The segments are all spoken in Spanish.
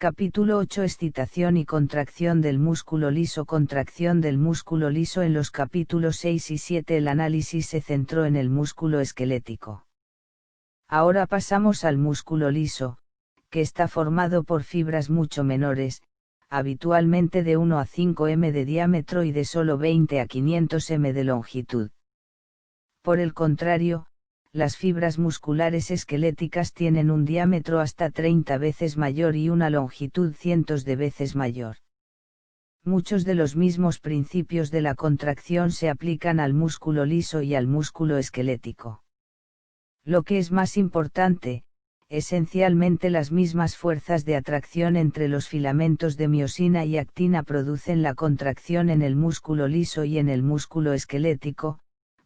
Capítulo 8. Excitación y contracción del músculo liso. Contracción del músculo liso. En los capítulos 6 y 7 el análisis se centró en el músculo esquelético. Ahora pasamos al músculo liso, que está formado por fibras mucho menores, habitualmente de 1 a 5 m de diámetro y de solo 20 a 500 m de longitud. Por el contrario, las fibras musculares esqueléticas tienen un diámetro hasta 30 veces mayor y una longitud cientos de veces mayor. Muchos de los mismos principios de la contracción se aplican al músculo liso y al músculo esquelético. Lo que es más importante, esencialmente las mismas fuerzas de atracción entre los filamentos de miosina y actina producen la contracción en el músculo liso y en el músculo esquelético,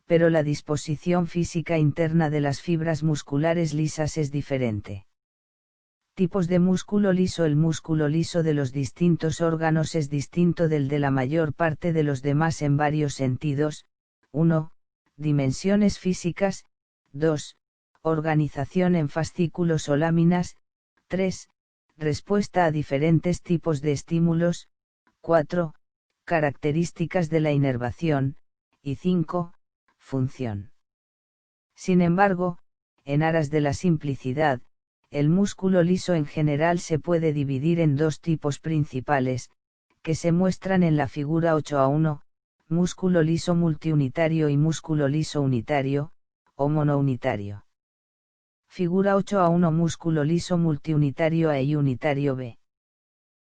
pero la disposición física interna de las fibras musculares lisas es diferente. Tipos de músculo liso. El músculo liso de los distintos órganos es distinto del de la mayor parte de los demás en varios sentidos. 1. Dimensiones físicas. 2. Organización en fascículos o láminas. 3. Respuesta a diferentes tipos de estímulos. 4. Características de la inervación. Y 5. Función. Sin embargo, en aras de la simplicidad, el músculo liso en general se puede dividir en dos tipos principales, que se muestran en la figura 8a1, músculo liso multiunitario y músculo liso unitario, o monounitario. Figura 8a1 músculo liso multiunitario A y unitario B.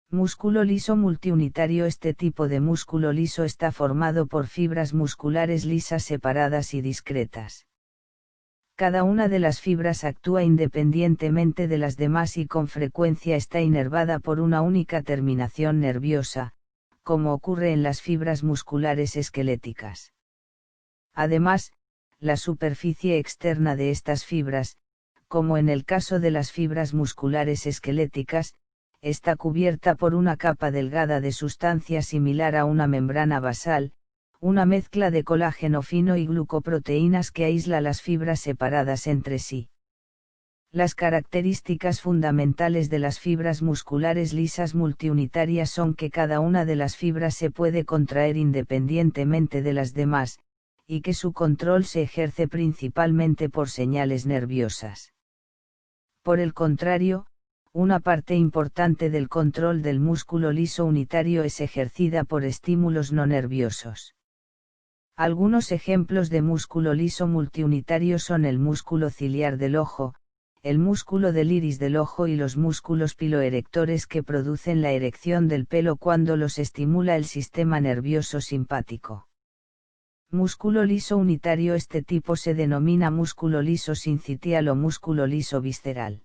Músculo liso multiunitario. Este tipo de músculo liso está formado por fibras musculares lisas separadas y discretas. Cada una de las fibras actúa independientemente de las demás y con frecuencia está inervada por una única terminación nerviosa, como ocurre en las fibras musculares esqueléticas. Además, la superficie externa de estas fibras, como en el caso de las fibras musculares esqueléticas, está cubierta por una capa delgada de sustancia similar a una membrana basal, una mezcla de colágeno fino y glucoproteínas que aísla las fibras separadas entre sí. Las características fundamentales de las fibras musculares lisas multiunitarias son que cada una de las fibras se puede contraer independientemente de las demás, y que su control se ejerce principalmente por señales nerviosas. Por el contrario, una parte importante del control del músculo liso unitario es ejercida por estímulos no nerviosos. Algunos ejemplos de músculo liso multiunitario son el músculo ciliar del ojo, el músculo del iris del ojo y los músculos piloerectores que producen la erección del pelo cuando los estimula el sistema nervioso simpático. Músculo liso unitario. Este tipo se denomina músculo liso sincitial o músculo liso visceral.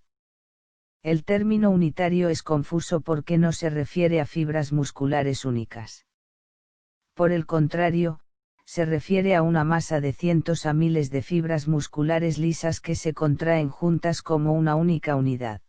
El término unitario es confuso porque no se refiere a fibras musculares únicas. Por el contrario, se refiere a una masa de cientos a miles de fibras musculares lisas que se contraen juntas como una única unidad.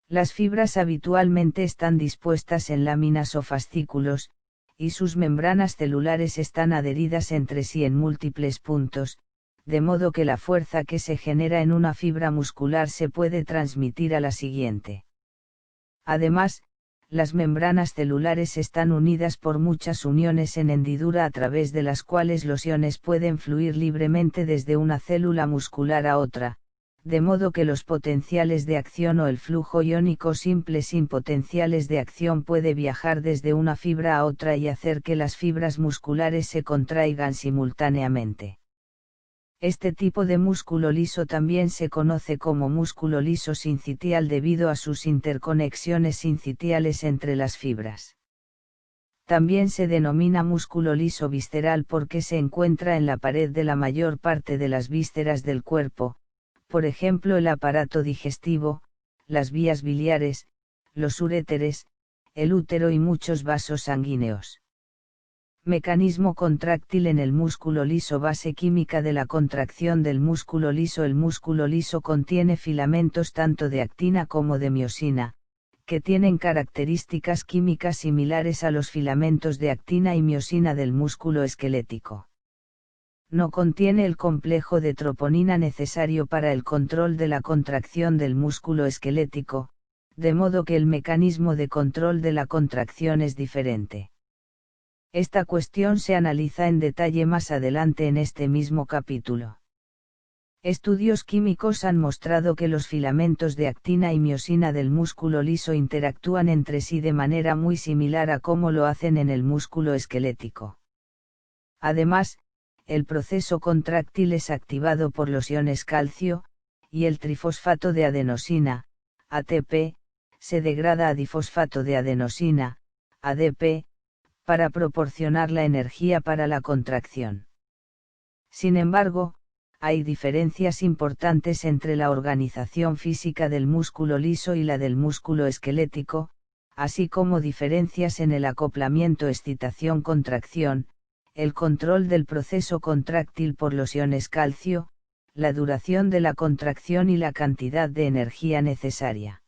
Las fibras habitualmente están dispuestas en láminas o fascículos, y sus membranas celulares están adheridas entre sí en múltiples puntos, de modo que la fuerza que se genera en una fibra muscular se puede transmitir a la siguiente. Además, las membranas celulares están unidas por muchas uniones en hendidura a través de las cuales los iones pueden fluir libremente desde una célula muscular a otra, de modo que los potenciales de acción o el flujo iónico simple sin potenciales de acción puede viajar desde una fibra a otra y hacer que las fibras musculares se contraigan simultáneamente. Este tipo de músculo liso también se conoce como músculo liso sincitial debido a sus interconexiones sincitiales entre las fibras. También se denomina músculo liso visceral porque se encuentra en la pared de la mayor parte de las vísceras del cuerpo, por ejemplo el aparato digestivo, las vías biliares, los uréteres, el útero y muchos vasos sanguíneos. Mecanismo contráctil en el músculo liso. Base química de la contracción del músculo liso. El músculo liso contiene filamentos tanto de actina como de miosina, que tienen características químicas similares a los filamentos de actina y miosina del músculo esquelético. No contiene el complejo de troponina necesario para el control de la contracción del músculo esquelético, de modo que el mecanismo de control de la contracción es diferente. Esta cuestión se analiza en detalle más adelante en este mismo capítulo. Estudios químicos han mostrado que los filamentos de actina y miosina del músculo liso interactúan entre sí de manera muy similar a cómo lo hacen en el músculo esquelético. Además, el proceso contráctil es activado por los iones calcio, y el trifosfato de adenosina, ATP, se degrada a difosfato de adenosina, ADP, para proporcionar la energía para la contracción. Sin embargo, hay diferencias importantes entre la organización física del músculo liso y la del músculo esquelético, así como diferencias en el acoplamiento excitación-contracción, el control del proceso contráctil por los iones calcio, la duración de la contracción y la cantidad de energía necesaria.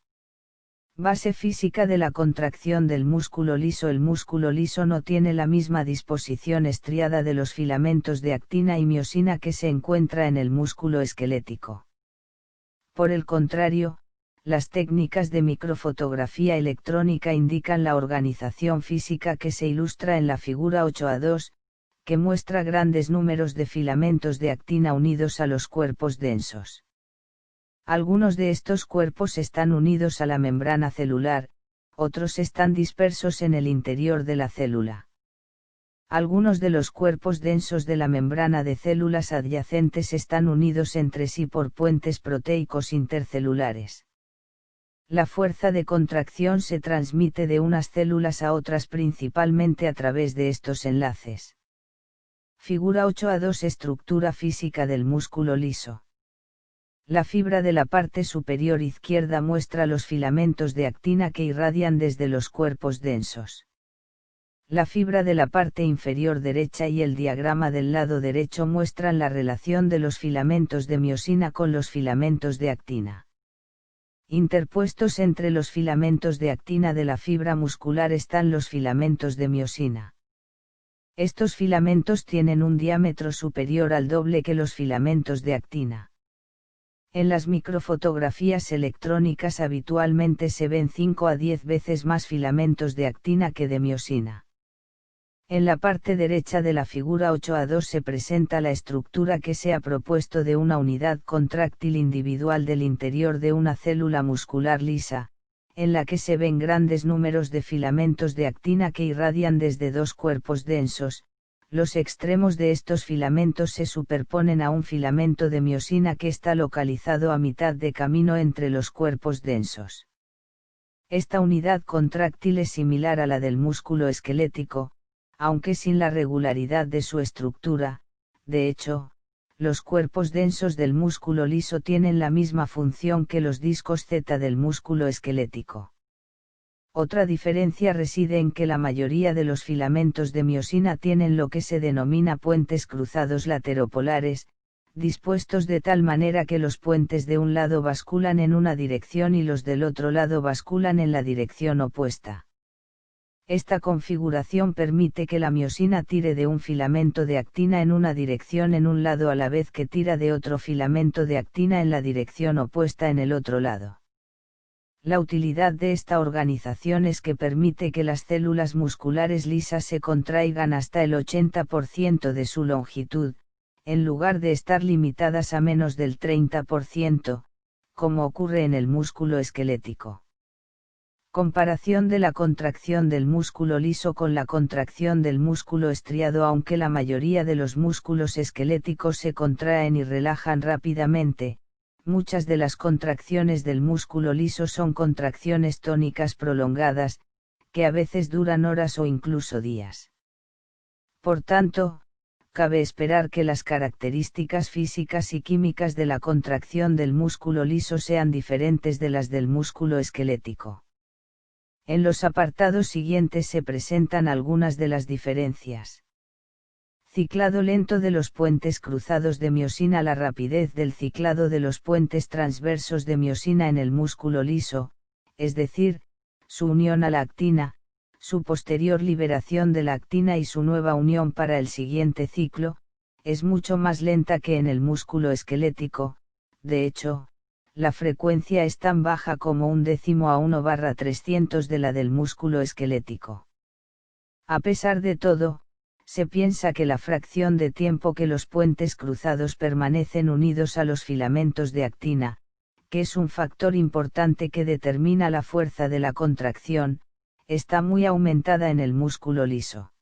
Base física de la contracción del músculo liso. El músculo liso no tiene la misma disposición estriada de los filamentos de actina y miosina que se encuentra en el músculo esquelético. Por el contrario, las técnicas de microfotografía electrónica indican la organización física que se ilustra en la figura 8a2, que muestra grandes números de filamentos de actina unidos a los cuerpos densos. Algunos de estos cuerpos están unidos a la membrana celular, otros están dispersos en el interior de la célula. Algunos de los cuerpos densos de la membrana de células adyacentes están unidos entre sí por puentes proteicos intercelulares. La fuerza de contracción se transmite de unas células a otras principalmente a través de estos enlaces. Figura 8a2. Estructura física del músculo liso. La fibra de la parte superior izquierda muestra los filamentos de actina que irradian desde los cuerpos densos. La fibra de la parte inferior derecha y el diagrama del lado derecho muestran la relación de los filamentos de miosina con los filamentos de actina. Interpuestos entre los filamentos de actina de la fibra muscular están los filamentos de miosina. Estos filamentos tienen un diámetro superior al doble que los filamentos de actina. En las microfotografías electrónicas habitualmente se ven 5 a 10 veces más filamentos de actina que de miosina. En la parte derecha de la figura 8a2 se presenta la estructura que se ha propuesto de una unidad contráctil individual del interior de una célula muscular lisa, en la que se ven grandes números de filamentos de actina que irradian desde dos cuerpos densos. Los extremos de estos filamentos se superponen a un filamento de miosina que está localizado a mitad de camino entre los cuerpos densos. Esta unidad contráctil es similar a la del músculo esquelético, aunque sin la regularidad de su estructura. De hecho, los cuerpos densos del músculo liso tienen la misma función que los discos Z del músculo esquelético. Otra diferencia reside en que la mayoría de los filamentos de miosina tienen lo que se denomina puentes cruzados lateropolares, dispuestos de tal manera que los puentes de un lado basculan en una dirección y los del otro lado basculan en la dirección opuesta. Esta configuración permite que la miosina tire de un filamento de actina en una dirección en un lado a la vez que tira de otro filamento de actina en la dirección opuesta en el otro lado. La utilidad de esta organización es que permite que las células musculares lisas se contraigan hasta el 80% de su longitud, en lugar de estar limitadas a menos del 30%, como ocurre en el músculo esquelético. Comparación de la contracción del músculo liso con la contracción del músculo estriado. Aunque la mayoría de los músculos esqueléticos se contraen y relajan rápidamente, muchas de las contracciones del músculo liso son contracciones tónicas prolongadas, que a veces duran horas o incluso días. Por tanto, cabe esperar que las características físicas y químicas de la contracción del músculo liso sean diferentes de las del músculo esquelético. En los apartados siguientes se presentan algunas de las diferencias. Ciclado lento de los puentes cruzados de miosina. La rapidez del ciclado de los puentes transversos de miosina en el músculo liso, es decir, su unión a la actina, su posterior liberación de la actina y su nueva unión para el siguiente ciclo, es mucho más lenta que en el músculo esquelético. De hecho, la frecuencia es tan baja como 1/10 a 1/300 de la del músculo esquelético. A pesar de todo, se piensa que la fracción de tiempo que los puentes cruzados permanecen unidos a los filamentos de actina, que es un factor importante que determina la fuerza de la contracción, está muy aumentada en el músculo liso.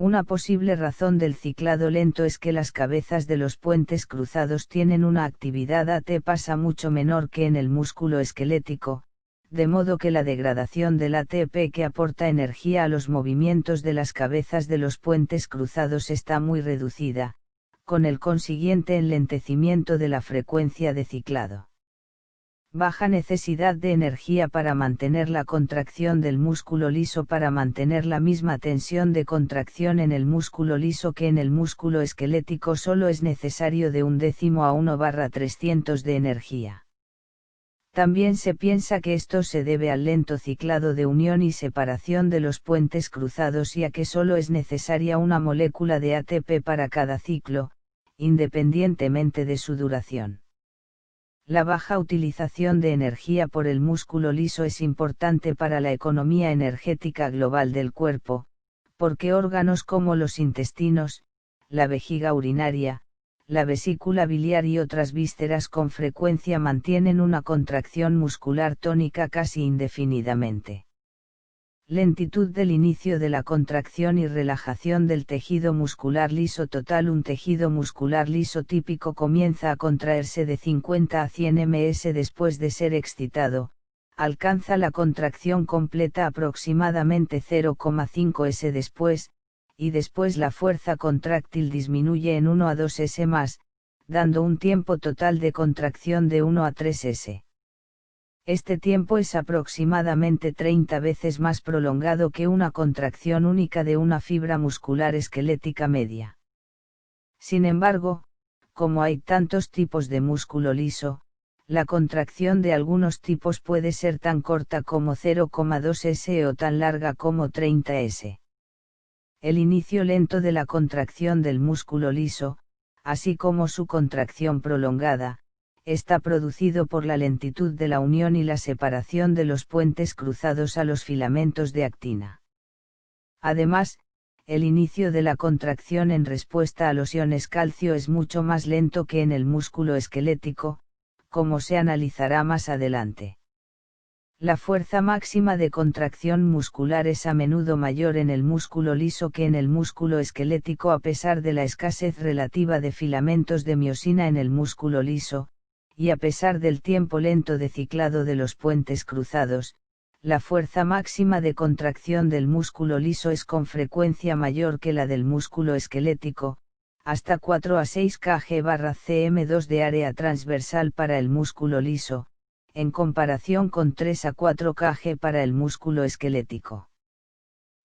Una posible razón del ciclado lento es que las cabezas de los puentes cruzados tienen una actividad ATP mucho menor que en el músculo esquelético, de modo que la degradación del ATP que aporta energía a los movimientos de las cabezas de los puentes cruzados está muy reducida, con el consiguiente enlentecimiento de la frecuencia de ciclado. Baja necesidad de energía para mantener la contracción del músculo liso. Para mantener la misma tensión de contracción en el músculo liso que en el músculo esquelético solo es necesario de 1/10 a 1/300 de energía. También se piensa que esto se debe al lento ciclado de unión y separación de los puentes cruzados y a que solo es necesaria una molécula de ATP para cada ciclo, independientemente de su duración. La baja utilización de energía por el músculo liso es importante para la economía energética global del cuerpo, porque órganos como los intestinos, la vejiga urinaria, la vesícula biliar y otras vísceras con frecuencia mantienen una contracción muscular tónica casi indefinidamente. Lentitud del inicio de la contracción y relajación del tejido muscular liso total. Un tejido muscular liso típico comienza a contraerse de 50 a 100 ms después de ser excitado, alcanza la contracción completa aproximadamente 0,5 s después, y después la fuerza contráctil disminuye en 1 a 2 s más, dando un tiempo total de contracción de 1 a 3 s. Este tiempo es aproximadamente 30 veces más prolongado que una contracción única de una fibra muscular esquelética media. Sin embargo, como hay tantos tipos de músculo liso, la contracción de algunos tipos puede ser tan corta como 0,2 s o tan larga como 30 s. El inicio lento de la contracción del músculo liso, así como su contracción prolongada, está producido por la lentitud de la unión y la separación de los puentes cruzados a los filamentos de actina. Además, el inicio de la contracción en respuesta a los iones calcio es mucho más lento que en el músculo esquelético, como se analizará más adelante. La fuerza máxima de contracción muscular es a menudo mayor en el músculo liso que en el músculo esquelético a pesar de la escasez relativa de filamentos de miosina en el músculo liso, y a pesar del tiempo lento de ciclado de los puentes cruzados, la fuerza máxima de contracción del músculo liso es con frecuencia mayor que la del músculo esquelético, hasta 4 a 6 kg/cm2 de área transversal para el músculo liso, en comparación con 3 a 4 kg para el músculo esquelético.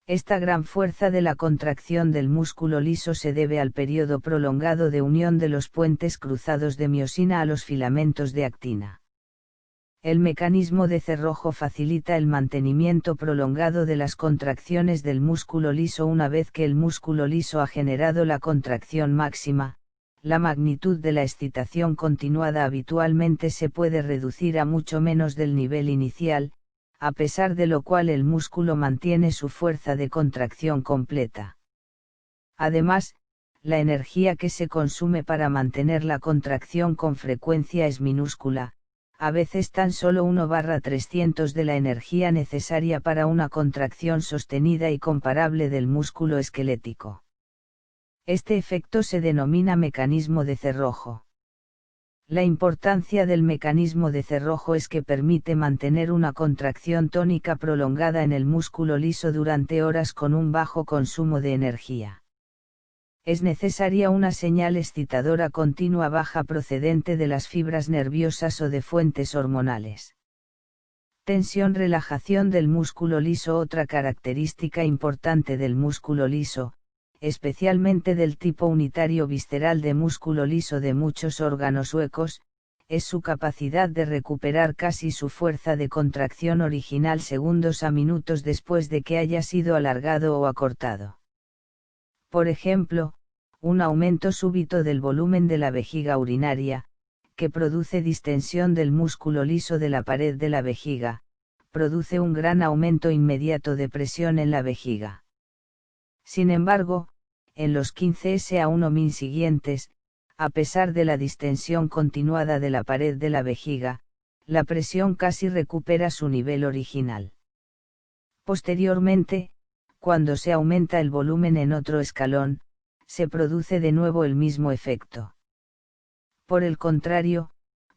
Esta gran fuerza de la contracción del músculo liso se debe al periodo prolongado de unión de los puentes cruzados de miosina a los filamentos de actina. El mecanismo de cerrojo facilita el mantenimiento prolongado de las contracciones del músculo liso. Una vez que el músculo liso ha generado la contracción máxima, la magnitud de la excitación continuada habitualmente se puede reducir a mucho menos del nivel inicial, a pesar de lo cual el músculo mantiene su fuerza de contracción completa. Además, la energía que se consume para mantener la contracción con frecuencia es minúscula, a veces tan solo 1/300 de la energía necesaria para una contracción sostenida y comparable del músculo esquelético. Este efecto se denomina mecanismo de cerrojo. La importancia del mecanismo de cerrojo es que permite mantener una contracción tónica prolongada en el músculo liso durante horas con un bajo consumo de energía. Es necesaria una señal excitadora continua baja procedente de las fibras nerviosas o de fuentes hormonales. Tensión-relajación del músculo liso. Otra característica importante del músculo liso, especialmente del tipo unitario visceral de músculo liso de muchos órganos huecos, es su capacidad de recuperar casi su fuerza de contracción original segundos a minutos después de que haya sido alargado o acortado. Por ejemplo, un aumento súbito del volumen de la vejiga urinaria, que produce distensión del músculo liso de la pared de la vejiga, produce un gran aumento inmediato de presión en la vejiga. Sin embargo, en los 15S a 1 min siguientes, a pesar de la distensión continuada de la pared de la vejiga, la presión casi recupera su nivel original. Posteriormente, cuando se aumenta el volumen en otro escalón, se produce de nuevo el mismo efecto. Por el contrario,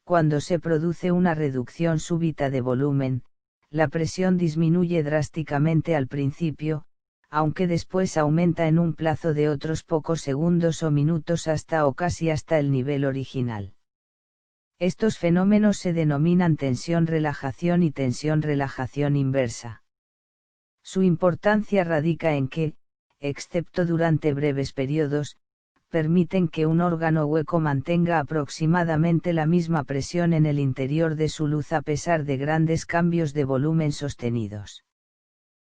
cuando se produce una reducción súbita de volumen, la presión disminuye drásticamente al principio, aunque después aumenta en un plazo de otros pocos segundos o minutos hasta o casi hasta el nivel original. Estos fenómenos se denominan tensión-relajación y tensión-relajación inversa. Su importancia radica en que, excepto durante breves periodos, permiten que un órgano hueco mantenga aproximadamente la misma presión en el interior de su luz a pesar de grandes cambios de volumen sostenidos.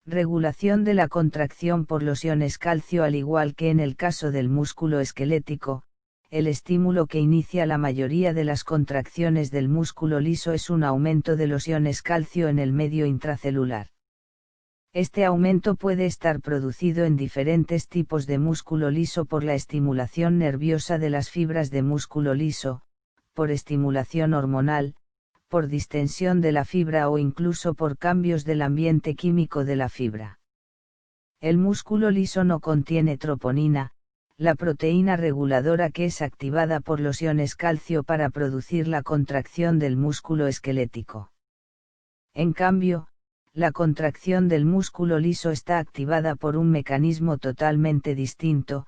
Regulación de la contracción por los iones calcio. Al igual que en el caso del músculo esquelético, el estímulo que inicia la mayoría de las contracciones del músculo liso es un aumento de los iones calcio en el medio intracelular. Este aumento puede estar producido en diferentes tipos de músculo liso por la estimulación nerviosa de las fibras de músculo liso, por estimulación hormonal, por distensión de la fibra o incluso por cambios del ambiente químico de la fibra. El músculo liso no contiene troponina, la proteína reguladora que es activada por los iones calcio para producir la contracción del músculo esquelético. En cambio, la contracción del músculo liso está activada por un mecanismo totalmente distinto,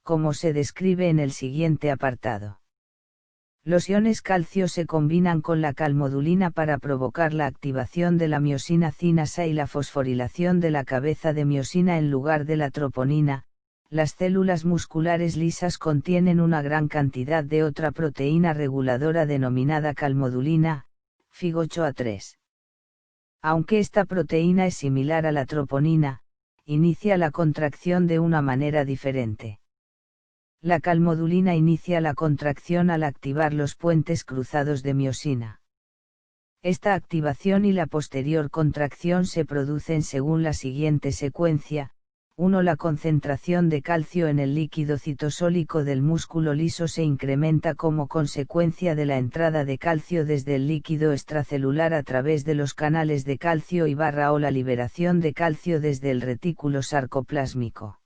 como se describe en el siguiente apartado. Los iones calcio se combinan con la calmodulina para provocar la activación de la miosina cinasa y la fosforilación de la cabeza de miosina en lugar de la troponina. Las células musculares lisas contienen una gran cantidad de otra proteína reguladora denominada calmodulina, Fig8A3. Aunque esta proteína es similar a la troponina, inicia la contracción de una manera diferente. La calmodulina inicia la contracción al activar los puentes cruzados de miosina. Esta activación y la posterior contracción se producen según la siguiente secuencia: 1. La concentración de calcio en el líquido citosólico del músculo liso se incrementa como consecuencia de la entrada de calcio desde el líquido extracelular a través de los canales de calcio y barra o la liberación de calcio desde el retículo sarcoplásmico.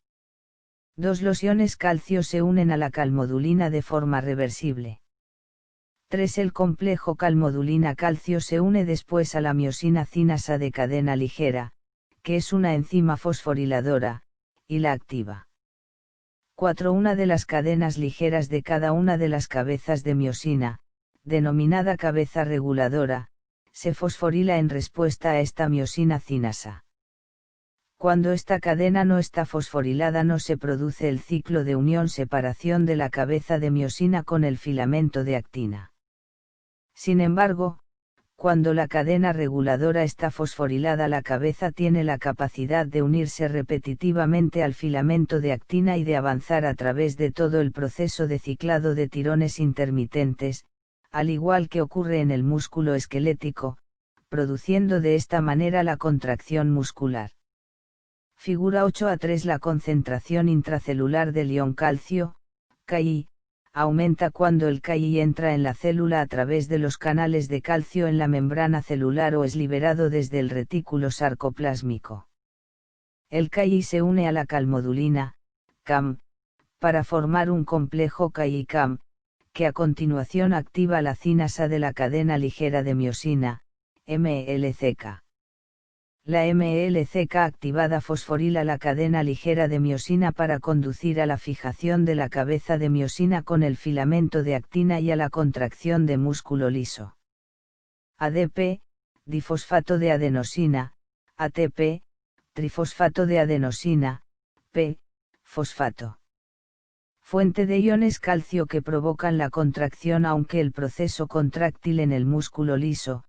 2. Los iones calcio se unen a la calmodulina de forma reversible. 3. El complejo calmodulina-calcio se une después a la miosina cinasa de cadena ligera, que es una enzima fosforiladora, y la activa. 4. Una de las cadenas ligeras de cada una de las cabezas de miosina, denominada cabeza reguladora, se fosforila en respuesta a esta miosina cinasa. Cuando esta cadena no está fosforilada no se produce el ciclo de unión-separación de la cabeza de miosina con el filamento de actina. Sin embargo, cuando la cadena reguladora está fosforilada, la cabeza tiene la capacidad de unirse repetitivamente al filamento de actina y de avanzar a través de todo el proceso de ciclado de tirones intermitentes, al igual que ocurre en el músculo esquelético, produciendo de esta manera la contracción muscular. Figura 8A3. La concentración intracelular del ion calcio, Ki, aumenta cuando el Ki entra en la célula a través de los canales de calcio en la membrana celular o es liberado desde el retículo sarcoplásmico. El Ki se une a la calmodulina, Cam, para formar un complejo Ki-Cam, que a continuación activa la cinasa de la cadena ligera de miosina, MLCK. La MLCK activada fosforila la cadena ligera de miosina para conducir a la fijación de la cabeza de miosina con el filamento de actina y a la contracción de músculo liso. ADP, difosfato de adenosina, ATP, trifosfato de adenosina, P, fosfato. Fuente de iones calcio que provocan la contracción. Aunque el proceso contráctil en el músculo liso,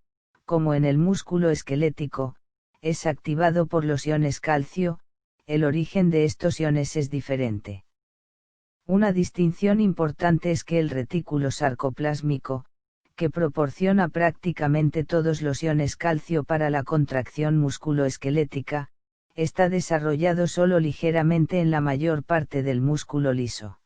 como en el músculo esquelético, es activado por los iones calcio, el origen de estos iones es diferente. Una distinción importante es que el retículo sarcoplásmico, que proporciona prácticamente todos los iones calcio para la contracción musculoesquelética, está desarrollado solo ligeramente en la mayor parte del músculo liso.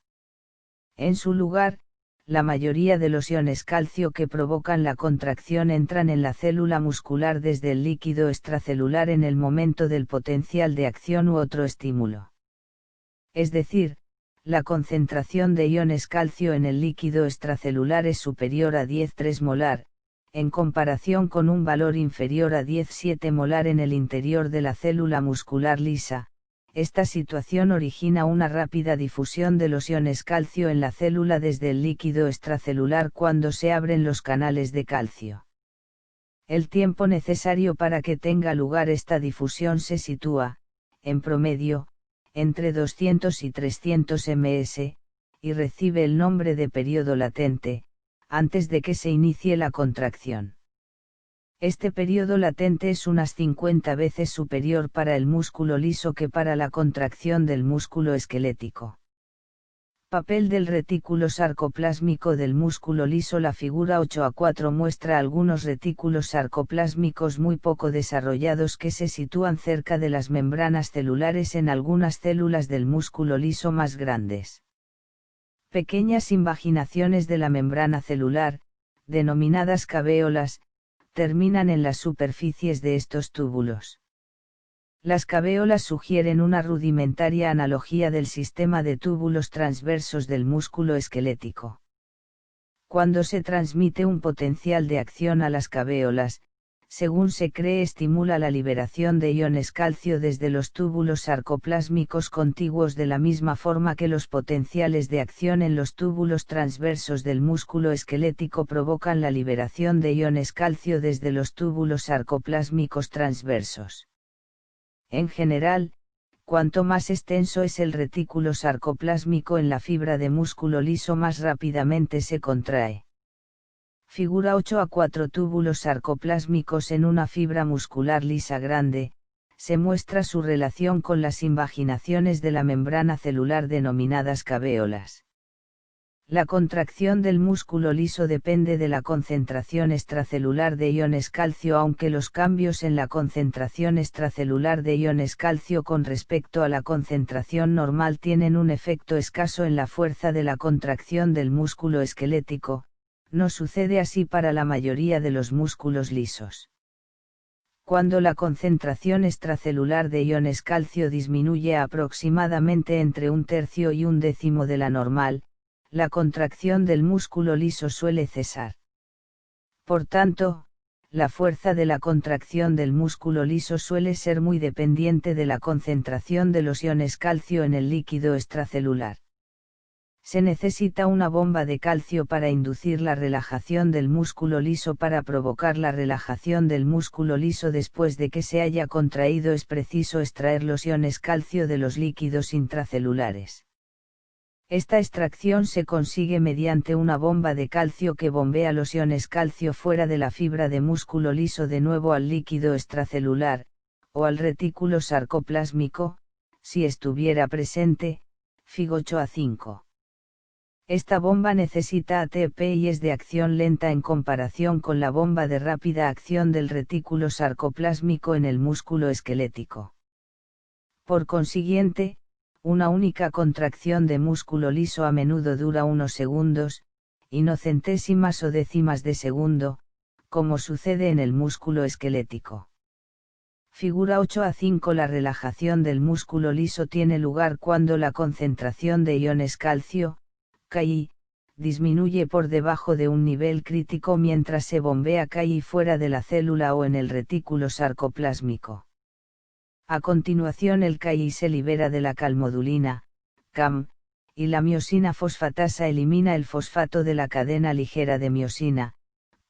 En su lugar, la mayoría de los iones calcio que provocan la contracción entran en la célula muscular desde el líquido extracelular en el momento del potencial de acción u otro estímulo. Es decir, la concentración de iones calcio en el líquido extracelular es superior a 10,3 molar, en comparación con un valor inferior a 10,7 molar en el interior de la célula muscular lisa. Esta situación origina una rápida difusión de los iones calcio en la célula desde el líquido extracelular cuando se abren los canales de calcio. El tiempo necesario para que tenga lugar esta difusión se sitúa, en promedio, entre 200 y 300 ms, y recibe el nombre de periodo latente, antes de que se inicie la contracción. Este periodo latente es unas 50 veces superior para el músculo liso que para la contracción del músculo esquelético. Papel del retículo sarcoplásmico del músculo liso. La figura 8a4 muestra algunos retículos sarcoplásmicos muy poco desarrollados que se sitúan cerca de las membranas celulares en algunas células del músculo liso más grandes. Pequeñas invaginaciones de la membrana celular, denominadas cavéolas, terminan en las superficies de estos túbulos. Las cavéolas sugieren una rudimentaria analogía del sistema de túbulos transversos del músculo esquelético. Cuando se transmite un potencial de acción a las cavéolas, según se cree, estimula la liberación de iones calcio desde los túbulos sarcoplásmicos contiguos de la misma forma que los potenciales de acción en los túbulos transversos del músculo esquelético provocan la liberación de iones calcio desde los túbulos sarcoplásmicos transversos. En general, cuanto más extenso es el retículo sarcoplásmico en la fibra de músculo liso, más rápidamente se contrae. Figura 8a4. Túbulos sarcoplásmicos en una fibra muscular lisa grande, se muestra su relación con las invaginaciones de la membrana celular denominadas cavéolas. La contracción del músculo liso depende de la concentración extracelular de iones calcio, aunque los cambios en la concentración extracelular de iones calcio con respecto a la concentración normal tienen un efecto escaso en la fuerza de la contracción del músculo esquelético. No sucede así para la mayoría de los músculos lisos. Cuando la concentración extracelular de iones calcio disminuye a aproximadamente entre 1/3 y 1/10 de la normal, la contracción del músculo liso suele cesar. Por tanto, la fuerza de la contracción del músculo liso suele ser muy dependiente de la concentración de los iones calcio en el líquido extracelular. Se necesita una bomba de calcio para inducir la relajación del músculo liso. Para provocar la relajación del músculo liso después de que se haya contraído es preciso extraer los iones calcio de los líquidos intracelulares. Esta extracción se consigue mediante una bomba de calcio que bombea los iones calcio fuera de la fibra de músculo liso de nuevo al líquido extracelular, o al retículo sarcoplásmico, si estuviera presente. Fig 8a5. Esta bomba necesita ATP y es de acción lenta en comparación con la bomba de rápida acción del retículo sarcoplásmico en el músculo esquelético. Por consiguiente, una única contracción de músculo liso a menudo dura unos segundos, y no centésimas o décimas de segundo, como sucede en el músculo esquelético. Figura 8a5. La relajación del músculo liso tiene lugar cuando la concentración de iones calcio, Ki, disminuye por debajo de un nivel crítico mientras se bombea Ki fuera de la célula o en el retículo sarcoplásmico. A continuación el Ki se libera de la calmodulina, CAM, y la miosina fosfatasa elimina el fosfato de la cadena ligera de miosina,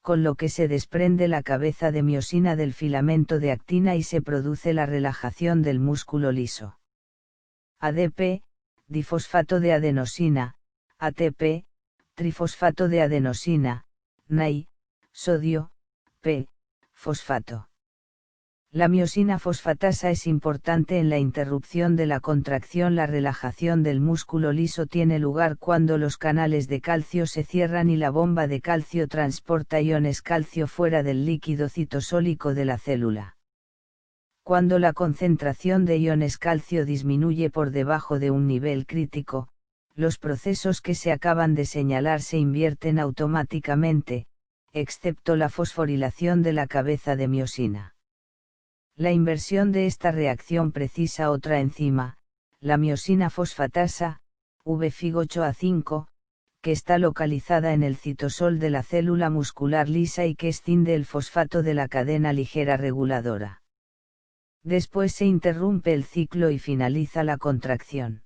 con lo que se desprende la cabeza de miosina del filamento de actina y se produce la relajación del músculo liso. ADP, difosfato de adenosina, ATP, trifosfato de adenosina, NAI, sodio, P, fosfato. La miosina fosfatasa es importante en la interrupción de la contracción. La relajación del músculo liso tiene lugar cuando los canales de calcio se cierran y la bomba de calcio transporta iones calcio fuera del líquido citosólico de la célula. Cuando la concentración de iones calcio disminuye por debajo de un nivel crítico, los procesos que se acaban de señalar se invierten automáticamente, excepto la fosforilación de la cabeza de miosina. La inversión de esta reacción precisa otra enzima, la miosina fosfatasa, VFIG8A5, que está localizada en el citosol de la célula muscular lisa y que escinde el fosfato de la cadena ligera reguladora. Después se interrumpe el ciclo y finaliza la contracción.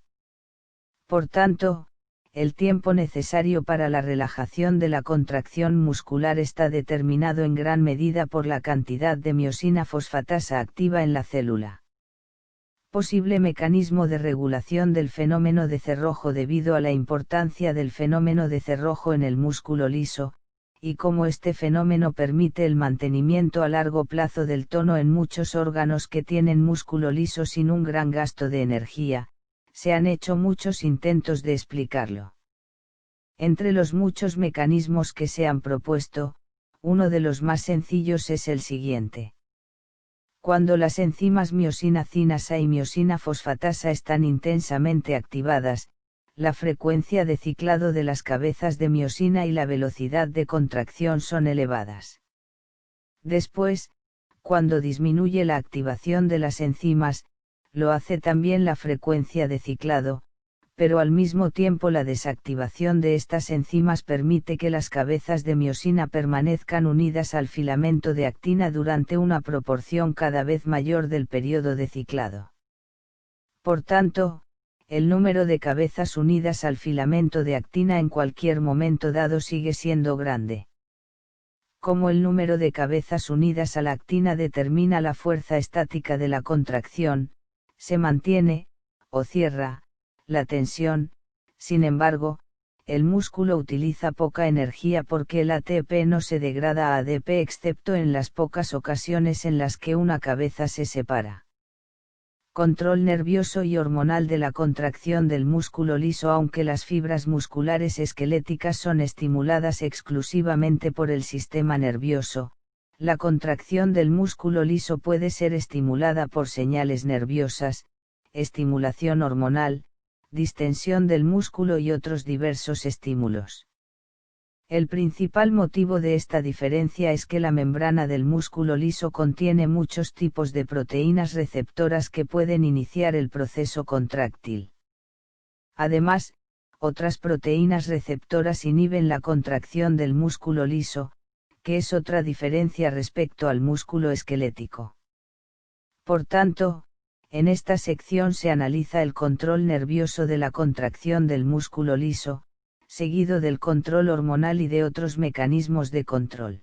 Por tanto, el tiempo necesario para la relajación de la contracción muscular está determinado en gran medida por la cantidad de miosina fosfatasa activa en la célula. Posible mecanismo de regulación del fenómeno de cerrojo. Debido a la importancia del fenómeno de cerrojo en el músculo liso, y cómo este fenómeno permite el mantenimiento a largo plazo del tono en muchos órganos que tienen músculo liso sin un gran gasto de energía, se han hecho muchos intentos de explicarlo. Entre los muchos mecanismos que se han propuesto, uno de los más sencillos es el siguiente. Cuando las enzimas miosina cinasa y miosina fosfatasa están intensamente activadas, la frecuencia de ciclado de las cabezas de miosina y la velocidad de contracción son elevadas. Después, cuando disminuye la activación de las enzimas, lo hace también la frecuencia de ciclado, pero al mismo tiempo la desactivación de estas enzimas permite que las cabezas de miosina permanezcan unidas al filamento de actina durante una proporción cada vez mayor del periodo de ciclado. Por tanto, el número de cabezas unidas al filamento de actina en cualquier momento dado sigue siendo grande. Como el número de cabezas unidas a la actina determina la fuerza estática de la contracción, se mantiene, o cierra, la tensión. Sin embargo, el músculo utiliza poca energía porque el ATP no se degrada a ADP excepto en las pocas ocasiones en las que una cabeza se separa. Control nervioso y hormonal de la contracción del músculo liso. Aunque las fibras musculares esqueléticas son estimuladas exclusivamente por el sistema nervioso, la contracción del músculo liso puede ser estimulada por señales nerviosas, estimulación hormonal, distensión del músculo y otros diversos estímulos. El principal motivo de esta diferencia es que la membrana del músculo liso contiene muchos tipos de proteínas receptoras que pueden iniciar el proceso contráctil. Además, otras proteínas receptoras inhiben la contracción del músculo liso, que es otra diferencia respecto al músculo esquelético. Por tanto, en esta sección se analiza el control nervioso de la contracción del músculo liso, seguido del control hormonal y de otros mecanismos de control.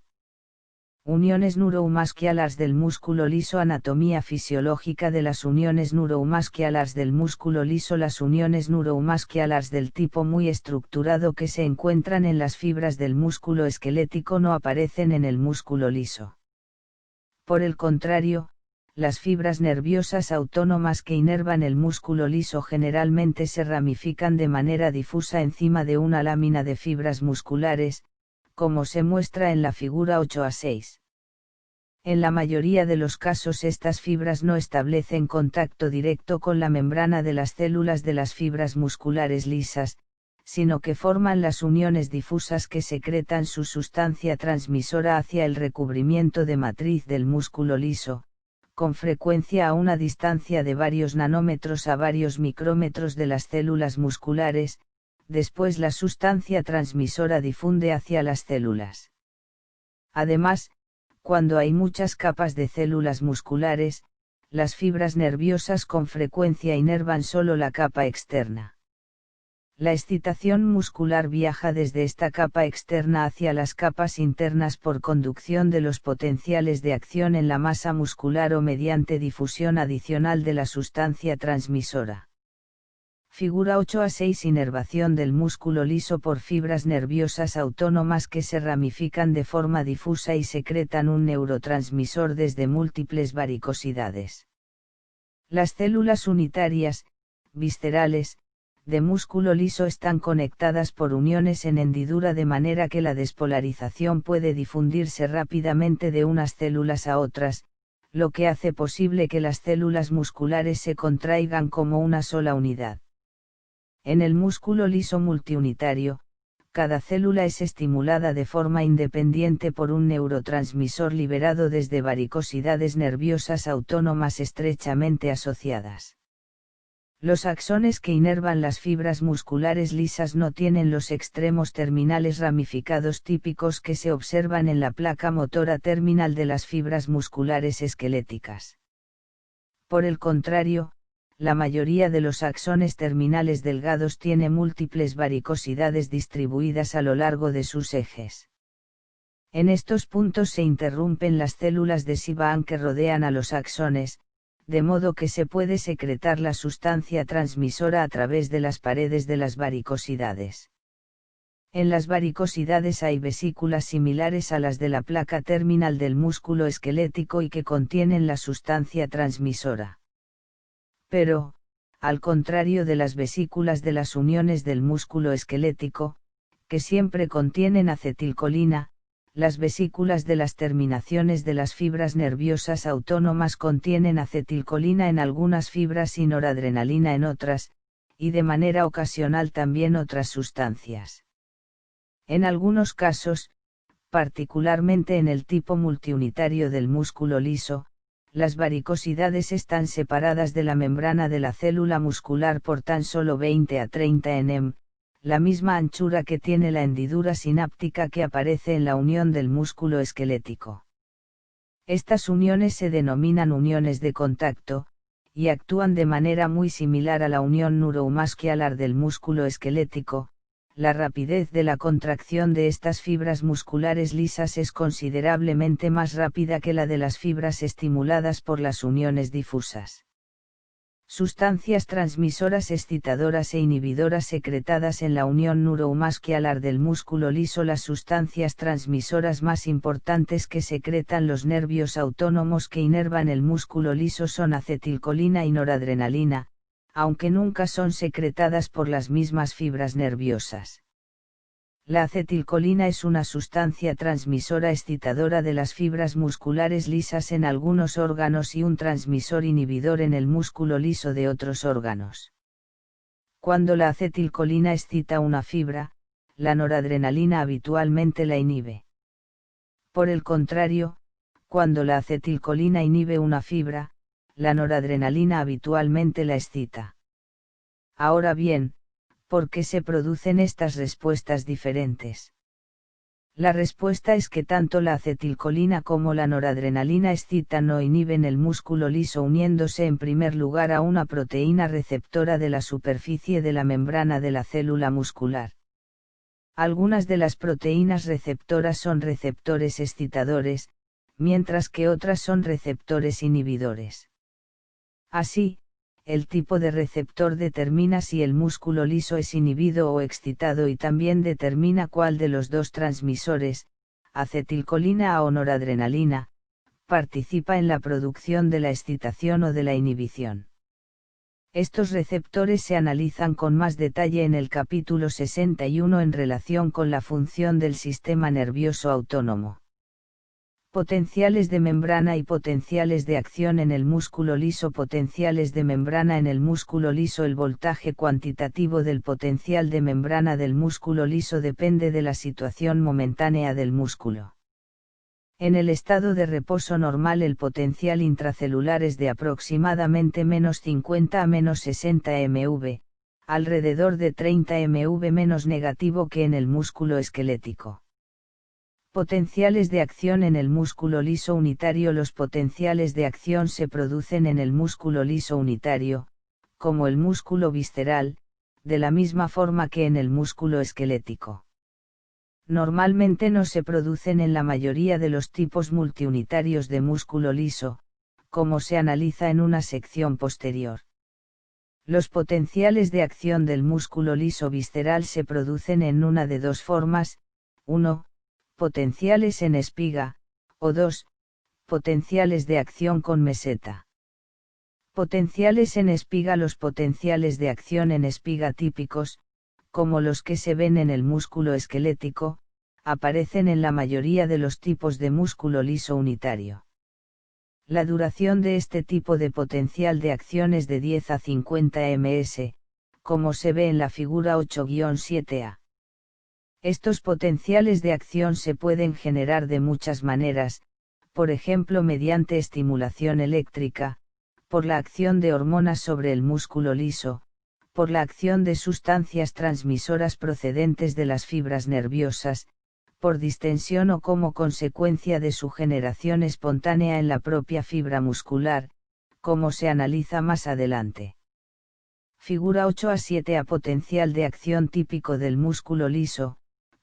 Uniones neuromusculares del músculo liso. Anatomía fisiológica de las uniones neuromusculares del músculo liso. Las uniones neuromusculares del tipo muy estructurado que se encuentran en las fibras del músculo esquelético no aparecen en el músculo liso. Por el contrario, las fibras nerviosas autónomas que inervan el músculo liso generalmente se ramifican de manera difusa encima de una lámina de fibras musculares, como se muestra en la figura 8a6. En la mayoría de los casos estas fibras no establecen contacto directo con la membrana de las células de las fibras musculares lisas, sino que forman las uniones difusas que secretan su sustancia transmisora hacia el recubrimiento de matriz del músculo liso, con frecuencia a una distancia de varios nanómetros a varios micrómetros de las células musculares. Después la sustancia transmisora difunde hacia las células. Además, cuando hay muchas capas de células musculares, las fibras nerviosas con frecuencia inervan solo la capa externa. La excitación muscular viaja desde esta capa externa hacia las capas internas por conducción de los potenciales de acción en la masa muscular o mediante difusión adicional de la sustancia transmisora. Figura 8a6. Inervación del músculo liso por fibras nerviosas autónomas que se ramifican de forma difusa y secretan un neurotransmisor desde múltiples varicosidades. Las células unitarias, viscerales, de músculo liso están conectadas por uniones en hendidura de manera que la despolarización puede difundirse rápidamente de unas células a otras, lo que hace posible que las células musculares se contraigan como una sola unidad. En el músculo liso multiunitario, cada célula es estimulada de forma independiente por un neurotransmisor liberado desde varicosidades nerviosas autónomas estrechamente asociadas. Los axones que inervan las fibras musculares lisas no tienen los extremos terminales ramificados típicos que se observan en la placa motora terminal de las fibras musculares esqueléticas. Por el contrario, la mayoría de los axones terminales delgados tiene múltiples varicosidades distribuidas a lo largo de sus ejes. En estos puntos se interrumpen las células de Sivaan que rodean a los axones, de modo que se puede secretar la sustancia transmisora a través de las paredes de las varicosidades. En las varicosidades hay vesículas similares a las de la placa terminal del músculo esquelético y que contienen la sustancia transmisora. Pero, al contrario de las vesículas de las uniones del músculo esquelético, que siempre contienen acetilcolina, las vesículas de las terminaciones de las fibras nerviosas autónomas contienen acetilcolina en algunas fibras y noradrenalina en otras, y de manera ocasional también otras sustancias. En algunos casos, particularmente en el tipo multiunitario del músculo liso, las varicosidades están separadas de la membrana de la célula muscular por tan solo 20 a 30 nm, la misma anchura que tiene la hendidura sináptica que aparece en la unión del músculo esquelético. Estas uniones se denominan uniones de contacto, y actúan de manera muy similar a la unión neuromuscular del músculo esquelético. La rapidez de la contracción de estas fibras musculares lisas es considerablemente más rápida que la de las fibras estimuladas por las uniones difusas. Sustancias transmisoras excitadoras e inhibidoras secretadas en la unión neuromuscular del músculo liso. Las sustancias transmisoras más importantes que secretan los nervios autónomos que inervan el músculo liso son acetilcolina y noradrenalina, aunque nunca son secretadas por las mismas fibras nerviosas. La acetilcolina es una sustancia transmisora excitadora de las fibras musculares lisas en algunos órganos y un transmisor inhibidor en el músculo liso de otros órganos. Cuando la acetilcolina excita una fibra, la noradrenalina habitualmente la inhibe. Por el contrario, cuando la acetilcolina inhibe una fibra, la noradrenalina habitualmente la excita. Ahora bien, ¿por qué se producen estas respuestas diferentes? La respuesta es que tanto la acetilcolina como la noradrenalina excitan o inhiben el músculo liso uniéndose en primer lugar a una proteína receptora de la superficie de la membrana de la célula muscular. Algunas de las proteínas receptoras son receptores excitadores, mientras que otras son receptores inhibidores. Así, el tipo de receptor determina si el músculo liso es inhibido o excitado y también determina cuál de los dos transmisores, acetilcolina o noradrenalina, participa en la producción de la excitación o de la inhibición. Estos receptores se analizan con más detalle en el capítulo 61 en relación con la función del sistema nervioso autónomo. Potenciales de membrana y potenciales de acción en el músculo liso. Potenciales de membrana en el músculo liso. El voltaje cuantitativo del potencial de membrana del músculo liso depende de la situación momentánea del músculo. En el estado de reposo normal el potencial intracelular es de aproximadamente -50 a -60 mV, alrededor de 30 mV menos negativo que en el músculo esquelético. Potenciales de acción en el músculo liso unitario. Los potenciales de acción se producen en el músculo liso unitario, como el músculo visceral, de la misma forma que en el músculo esquelético. Normalmente no se producen en la mayoría de los tipos multiunitarios de músculo liso, como se analiza en una sección posterior. Los potenciales de acción del músculo liso visceral se producen en una de dos formas: 1. Potenciales en espiga, o 2. Potenciales de acción con meseta. Potenciales en espiga. Los potenciales de acción en espiga típicos, como los que se ven en el músculo esquelético, aparecen en la mayoría de los tipos de músculo liso unitario. La duración de este tipo de potencial de acción es de 10 a 50 ms, como se ve en la figura 8-7a. Estos potenciales de acción se pueden generar de muchas maneras, por ejemplo mediante estimulación eléctrica, por la acción de hormonas sobre el músculo liso, por la acción de sustancias transmisoras procedentes de las fibras nerviosas, por distensión o como consecuencia de su generación espontánea en la propia fibra muscular, como se analiza más adelante. Figura 8-7a. Potencial de acción típico del músculo liso,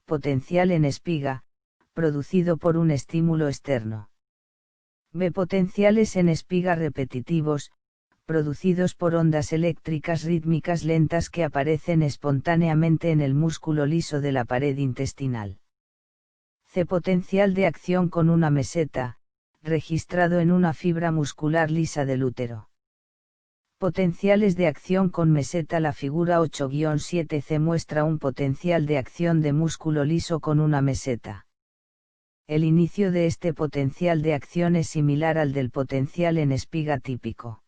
potencial en espiga, producido por un estímulo externo. B. Potenciales en espiga repetitivos, producidos por ondas eléctricas rítmicas lentas que aparecen espontáneamente en el músculo liso de la pared intestinal. C. Potencial de acción con una meseta, registrado en una fibra muscular lisa del útero. Potenciales de acción con meseta. La figura 8-7c muestra un potencial de acción de músculo liso con una meseta. El inicio de este potencial de acción es similar al del potencial en espiga típico.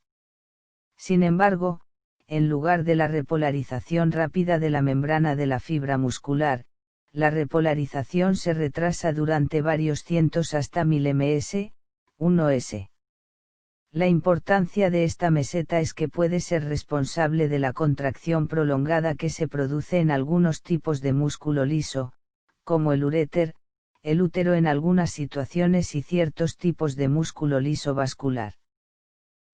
Sin embargo, en lugar de la repolarización rápida de la membrana de la fibra muscular, la repolarización se retrasa durante varios cientos hasta 1000 ms, 1s. La importancia de esta meseta es que puede ser responsable de la contracción prolongada que se produce en algunos tipos de músculo liso, como el uréter, el útero en algunas situaciones y ciertos tipos de músculo liso vascular.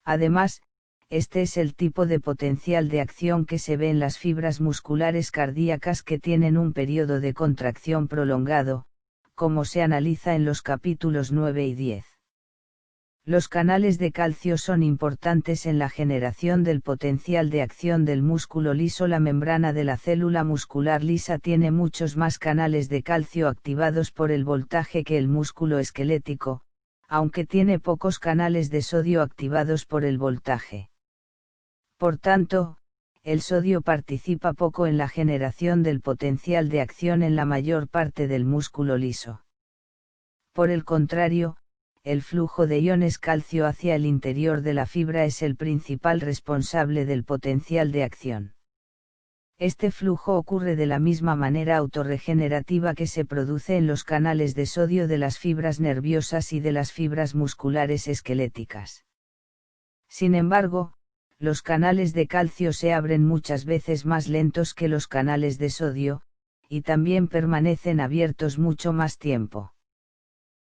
Además, este es el tipo de potencial de acción que se ve en las fibras musculares cardíacas que tienen un periodo de contracción prolongado, como se analiza en los capítulos 9 y 10. Los canales de calcio son importantes en la generación del potencial de acción del músculo liso. La membrana de la célula muscular lisa tiene muchos más canales de calcio activados por el voltaje que el músculo esquelético, aunque tiene pocos canales de sodio activados por el voltaje. Por tanto, el sodio participa poco en la generación del potencial de acción en la mayor parte del músculo liso. Por el contrario, el flujo de iones calcio hacia el interior de la fibra es el principal responsable del potencial de acción. Este flujo ocurre de la misma manera autorregenerativa que se produce en los canales de sodio de las fibras nerviosas y de las fibras musculares esqueléticas. Sin embargo, los canales de calcio se abren muchas veces más lentos que los canales de sodio, y también permanecen abiertos mucho más tiempo.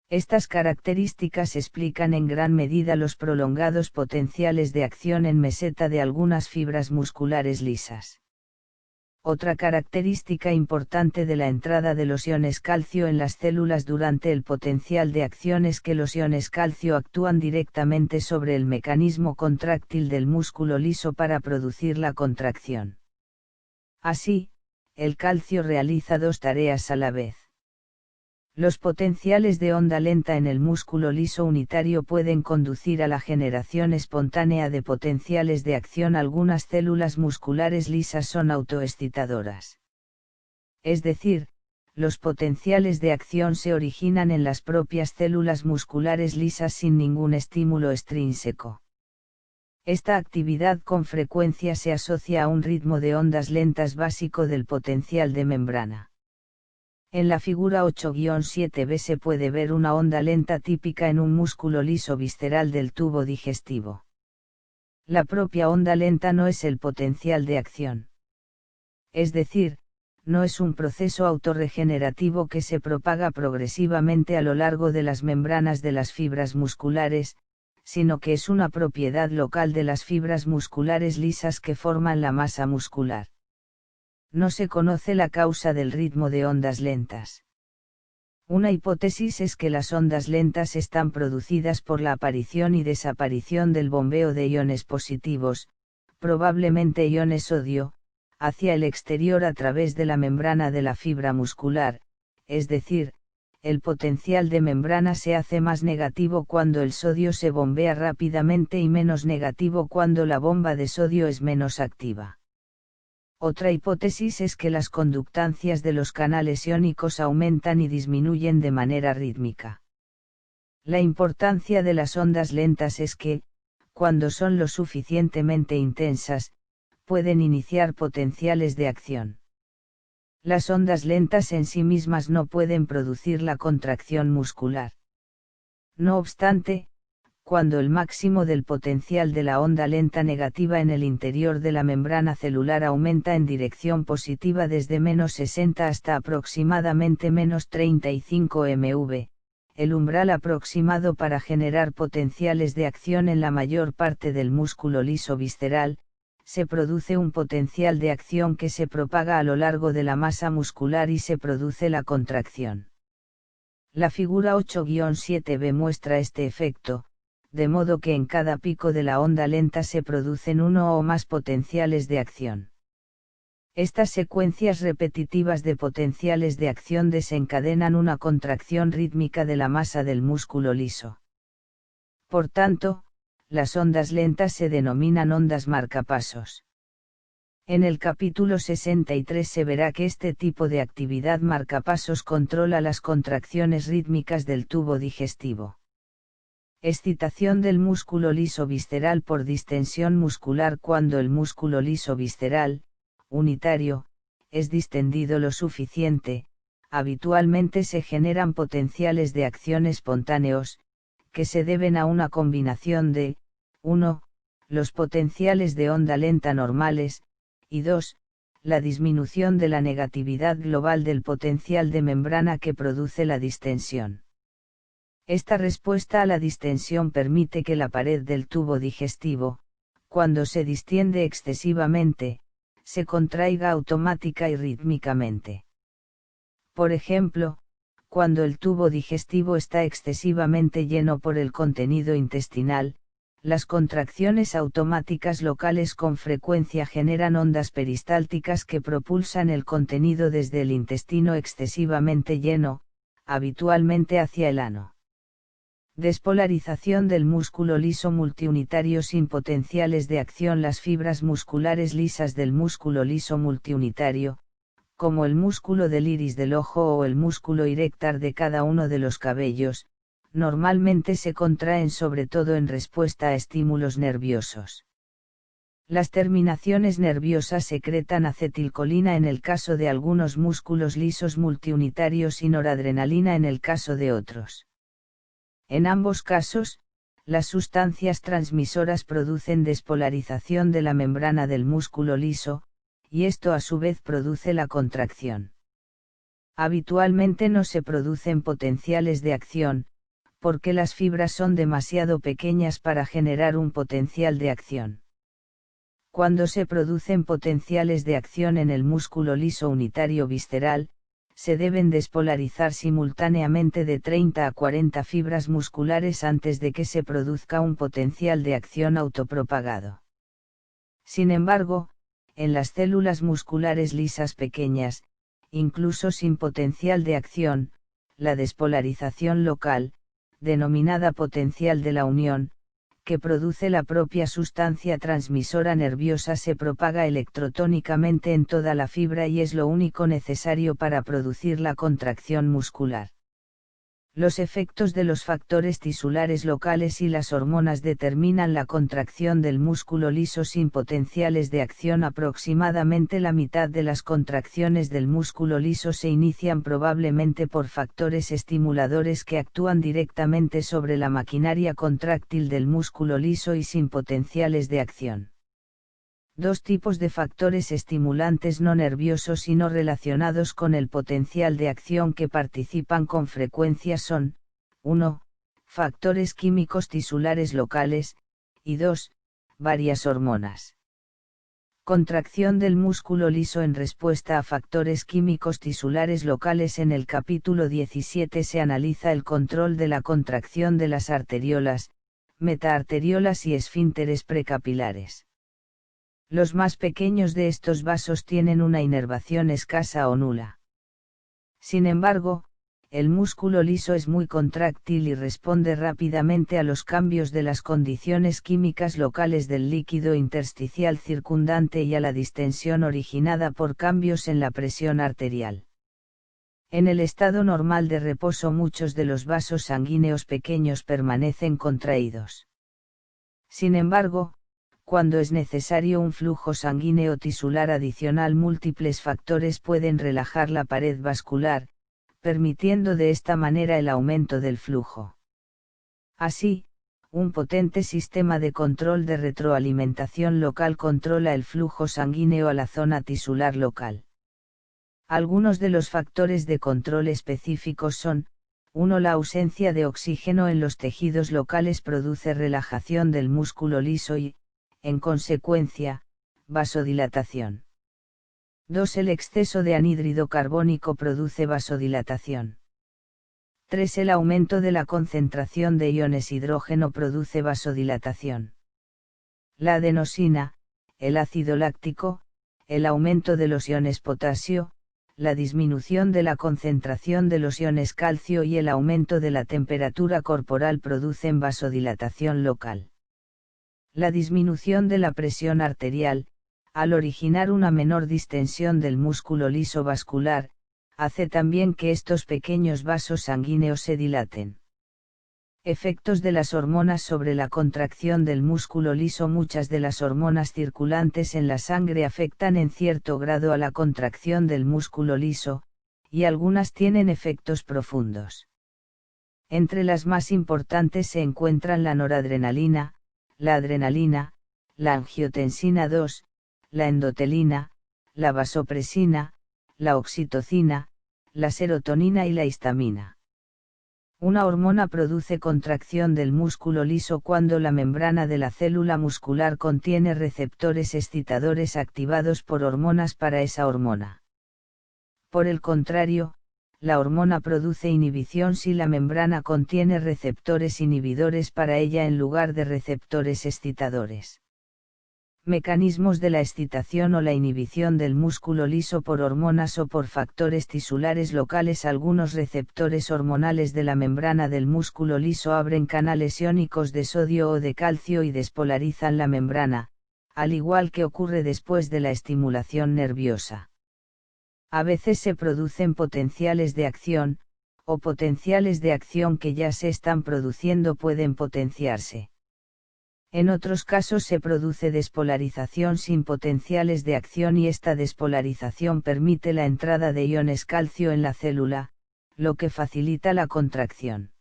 Estas características explican en gran medida los prolongados potenciales de acción en meseta de algunas fibras musculares lisas. Otra característica importante de la entrada de los iones calcio en las células durante el potencial de acción es que los iones calcio actúan directamente sobre el mecanismo contráctil del músculo liso para producir la contracción. Así, el calcio realiza dos tareas a la vez. Los potenciales de onda lenta en el músculo liso unitario pueden conducir a la generación espontánea de potenciales de acción. Algunas células musculares lisas son autoexcitadoras. Es decir, los potenciales de acción se originan en las propias células musculares lisas sin ningún estímulo extrínseco. Esta actividad con frecuencia se asocia a un ritmo de ondas lentas básico del potencial de membrana. En la figura 8-7b se puede ver una onda lenta típica en un músculo liso visceral del tubo digestivo. La propia onda lenta no es el potencial de acción. Es decir, no es un proceso autorregenerativo que se propaga progresivamente a lo largo de las membranas de las fibras musculares, sino que es una propiedad local de las fibras musculares lisas que forman la masa muscular. No se conoce la causa del ritmo de ondas lentas. Una hipótesis es que las ondas lentas están producidas por la aparición y desaparición del bombeo de iones positivos, probablemente iones sodio, hacia el exterior a través de la membrana de la fibra muscular, es decir, el potencial de membrana se hace más negativo cuando el sodio se bombea rápidamente y menos negativo cuando la bomba de sodio es menos activa. Otra hipótesis es que las conductancias de los canales iónicos aumentan y disminuyen de manera rítmica. La importancia de las ondas lentas es que, cuando son lo suficientemente intensas, pueden iniciar potenciales de acción. Las ondas lentas en sí mismas no pueden producir la contracción muscular. No obstante, cuando el máximo del potencial de la onda lenta negativa en el interior de la membrana celular aumenta en dirección positiva desde -60 hasta aproximadamente -35 mV, el umbral aproximado para generar potenciales de acción en la mayor parte del músculo liso visceral, se produce un potencial de acción que se propaga a lo largo de la masa muscular y se produce la contracción. La figura 8-7b muestra este efecto, de modo que en cada pico de la onda lenta se producen uno o más potenciales de acción. Estas secuencias repetitivas de potenciales de acción desencadenan una contracción rítmica de la masa del músculo liso. Por tanto, las ondas lentas se denominan ondas marcapasos. En el capítulo 63 se verá que este tipo de actividad marcapasos controla las contracciones rítmicas del tubo digestivo. Excitación del músculo liso visceral por distensión muscular. Cuando el músculo liso visceral, unitario, es distendido lo suficiente, habitualmente se generan potenciales de acción espontáneos, que se deben a una combinación de, 1. Los potenciales de onda lenta normales, y 2. La disminución de la negatividad global del potencial de membrana que produce la distensión. Esta respuesta a la distensión permite que la pared del tubo digestivo, cuando se distiende excesivamente, se contraiga automática y rítmicamente. Por ejemplo, cuando el tubo digestivo está excesivamente lleno por el contenido intestinal, las contracciones automáticas locales con frecuencia generan ondas peristálticas que propulsan el contenido desde el intestino excesivamente lleno, habitualmente hacia el ano. Despolarización del músculo liso multiunitario sin potenciales de acción. Las fibras musculares lisas del músculo liso multiunitario, como el músculo del iris del ojo o el músculo erector de cada uno de los cabellos, normalmente se contraen sobre todo en respuesta a estímulos nerviosos. Las terminaciones nerviosas secretan acetilcolina en el caso de algunos músculos lisos multiunitarios y noradrenalina en el caso de otros. En ambos casos, las sustancias transmisoras producen despolarización de la membrana del músculo liso, y esto a su vez produce la contracción. Habitualmente no se producen potenciales de acción, porque las fibras son demasiado pequeñas para generar un potencial de acción. Cuando se producen potenciales de acción en el músculo liso unitario visceral, se deben despolarizar simultáneamente de 30 a 40 fibras musculares antes de que se produzca un potencial de acción autopropagado. Sin embargo, en las células musculares lisas pequeñas, incluso sin potencial de acción, la despolarización local, denominada potencial de la unión, que produce la propia sustancia transmisora nerviosa se propaga electrotónicamente en toda la fibra y es lo único necesario para producir la contracción muscular. Los efectos de los factores tisulares locales y las hormonas determinan la contracción del músculo liso sin potenciales de acción. Aproximadamente la mitad de las contracciones del músculo liso se inician probablemente por factores estimuladores que actúan directamente sobre la maquinaria contráctil del músculo liso y sin potenciales de acción. Dos tipos de factores estimulantes no nerviosos y no relacionados con el potencial de acción que participan con frecuencia son, 1. Factores químicos tisulares locales, y 2. Varias hormonas. Contracción del músculo liso en respuesta a factores químicos tisulares locales. En el capítulo 17 se analiza el control de la contracción de las arteriolas, metaarteriolas y esfínteres precapilares. Los más pequeños de estos vasos tienen una inervación escasa o nula. Sin embargo, el músculo liso es muy contráctil y responde rápidamente a los cambios de las condiciones químicas locales del líquido intersticial circundante y a la distensión originada por cambios en la presión arterial. En el estado normal de reposo muchos de los vasos sanguíneos pequeños permanecen contraídos. Sin embargo, cuando es necesario un flujo sanguíneo tisular adicional, múltiples factores pueden relajar la pared vascular, permitiendo de esta manera el aumento del flujo. Así, un potente sistema de control de retroalimentación local controla el flujo sanguíneo a la zona tisular local. Algunos de los factores de control específicos son: 1. La ausencia de oxígeno en los tejidos locales produce relajación del músculo liso y, en consecuencia, vasodilatación. 2. El exceso de anhídrido carbónico produce vasodilatación. 3. El aumento de la concentración de iones hidrógeno produce vasodilatación. La adenosina, el ácido láctico, el aumento de los iones potasio, la disminución de la concentración de los iones calcio y el aumento de la temperatura corporal producen vasodilatación local. La disminución de la presión arterial, al originar una menor distensión del músculo liso vascular, hace también que estos pequeños vasos sanguíneos se dilaten. Efectos de las hormonas sobre la contracción del músculo liso. Muchas de las hormonas circulantes en la sangre afectan en cierto grado a la contracción del músculo liso, y algunas tienen efectos profundos. Entre las más importantes se encuentran la noradrenalina, la adrenalina, la angiotensina 2, la endotelina, la vasopresina, la oxitocina, la serotonina y la histamina. Una hormona produce contracción del músculo liso cuando la membrana de la célula muscular contiene receptores excitadores activados por hormonas para esa hormona. Por el contrario, la hormona produce inhibición si la membrana contiene receptores inhibidores para ella en lugar de receptores excitadores. Mecanismos de la excitación o la inhibición del músculo liso por hormonas o por factores tisulares locales. Algunos receptores hormonales de la membrana del músculo liso abren canales iónicos de sodio o de calcio y despolarizan la membrana, al igual que ocurre después de la estimulación nerviosa. A veces se producen potenciales de acción, o potenciales de acción que ya se están produciendo pueden potenciarse. En otros casos se produce despolarización sin potenciales de acción y esta despolarización permite la entrada de iones calcio en la célula, lo que facilita la contracción.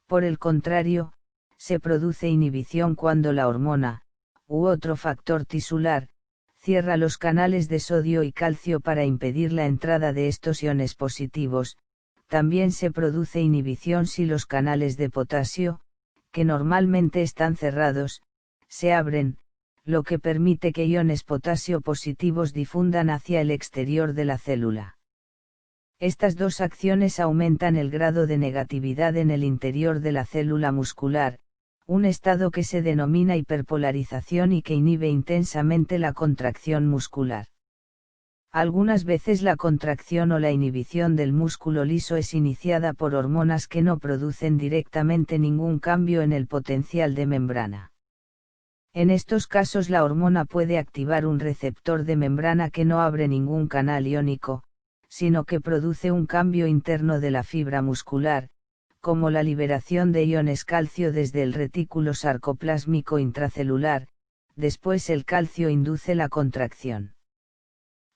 Por el contrario, se produce inhibición cuando la hormona, u otro factor tisular, cierra los canales de sodio y calcio para impedir la entrada de estos iones positivos. También se produce inhibición si los canales de potasio, que normalmente están cerrados, se abren, lo que permite que iones potasio positivos difundan hacia el exterior de la célula. Estas dos acciones aumentan el grado de negatividad en el interior de la célula muscular, un estado que se denomina hiperpolarización y que inhibe intensamente la contracción muscular. Algunas veces la contracción o la inhibición del músculo liso es iniciada por hormonas que no producen directamente ningún cambio en el potencial de membrana. En estos casos la hormona puede activar un receptor de membrana que no abre ningún canal iónico, sino que produce un cambio interno de la fibra muscular, como la liberación de iones calcio desde el retículo sarcoplásmico intracelular. Después el calcio induce la contracción.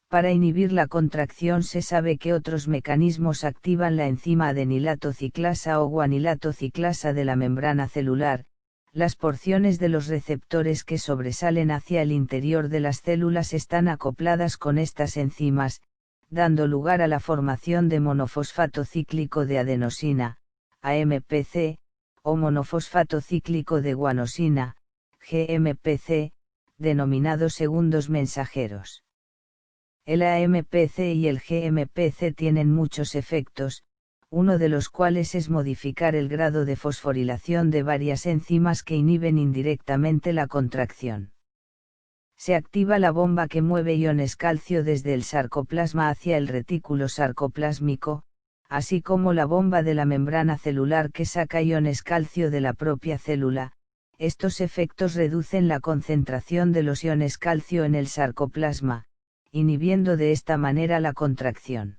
Para inhibir la contracción se sabe que otros mecanismos activan la enzima adenilato ciclasa o guanilato ciclasa de la membrana celular. Las porciones de los receptores que sobresalen hacia el interior de las células están acopladas con estas enzimas, dando lugar a la formación de monofosfato cíclico de adenosina, AMPC, o monofosfato cíclico de guanosina, GMPC, denominados segundos mensajeros. El AMPC y el GMPC tienen muchos efectos, uno de los cuales es modificar el grado de fosforilación de varias enzimas que inhiben indirectamente la contracción. Se activa la bomba que mueve iones calcio desde el sarcoplasma hacia el retículo sarcoplásmico, así como la bomba de la membrana celular que saca iones calcio de la propia célula. Estos efectos reducen la concentración de los iones calcio en el sarcoplasma, inhibiendo de esta manera la contracción.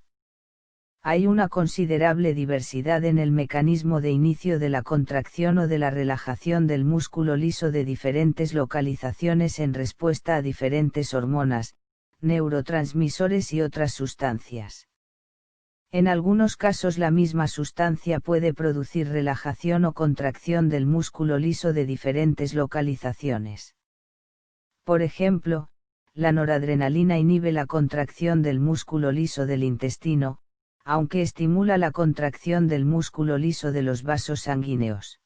Hay una considerable diversidad en el mecanismo de inicio de la contracción o de la relajación del músculo liso de diferentes localizaciones en respuesta a diferentes hormonas, neurotransmisores y otras sustancias. En algunos casos la misma sustancia puede producir relajación o contracción del músculo liso de diferentes localizaciones. Por ejemplo, la noradrenalina inhibe la contracción del músculo liso del intestino, aunque estimula la contracción del músculo liso de los vasos sanguíneos.